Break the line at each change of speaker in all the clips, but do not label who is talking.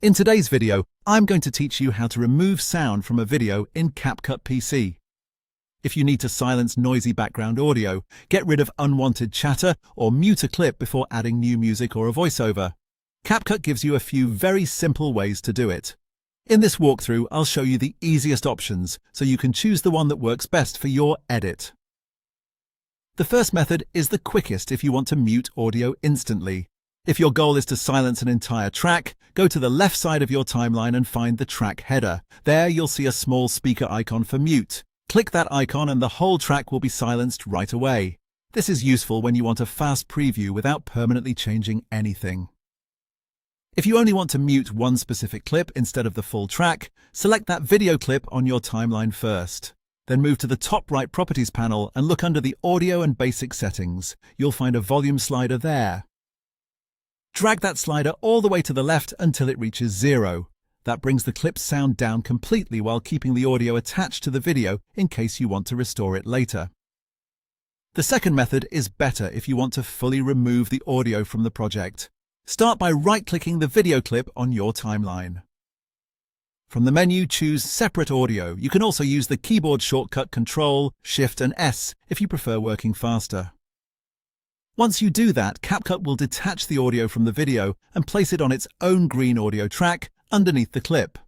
In today's video, I'm going to teach you how to remove sound from a video in CapCut PC. If you need to silence noisy background audio, get rid of unwanted chatter, or mute a clip before adding new music or a voiceover, CapCut gives you a few very simple ways to do it. In this walkthrough, I'll show you the easiest options so you can choose the one that works best for your edit. The first method is the quickest if you want to mute audio instantly. If your goal is to silence an entire track, go to the left side of your timeline and find the track header. There you'll see a small speaker icon for mute. Click that icon and the whole track will be silenced right away. This is useful when you want a fast preview without permanently changing anything. If you only want to mute one specific clip instead of the full track, select that video clip on your timeline first. Then move to the top right Properties panel and look under the Audio and Basic Settings. You'll find a volume slider there. Drag that slider all the way to the left until it reaches 0. That brings the clip's sound down completely while keeping the audio attached to the video in case you want to restore it later. The second method is better if you want to fully remove the audio from the project. Start by right-clicking the video clip on your timeline. From the menu, choose Separate Audio. You can also use the keyboard shortcut Ctrl, Shift and S if you prefer working faster. Once you do that, CapCut will detach the audio from the video and place it on its own green audio track underneath the clip.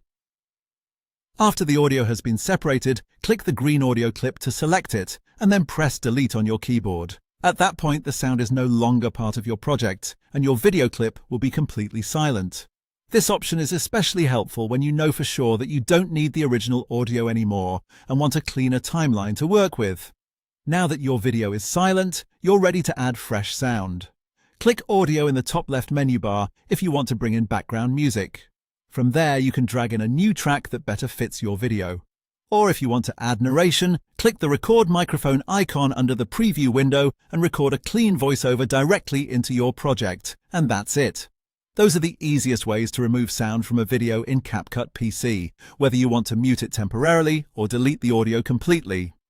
After the audio has been separated, click the green audio clip to select it, and then press Delete on your keyboard. At that point, the sound is no longer part of your project, and your video clip will be completely silent. This option is especially helpful when you know for sure that you don't need the original audio anymore and want a cleaner timeline to work with. Now that your video is silent, you're ready to add fresh sound. Click Audio in the top left menu bar if you want to bring in background music. From there, you can drag in a new track that better fits your video. Or if you want to add narration, click the Record Microphone icon under the preview window and record a clean voiceover directly into your project. And that's it. Those are the easiest ways to remove sound from a video in CapCut PC, whether you want to mute it temporarily or delete the audio completely.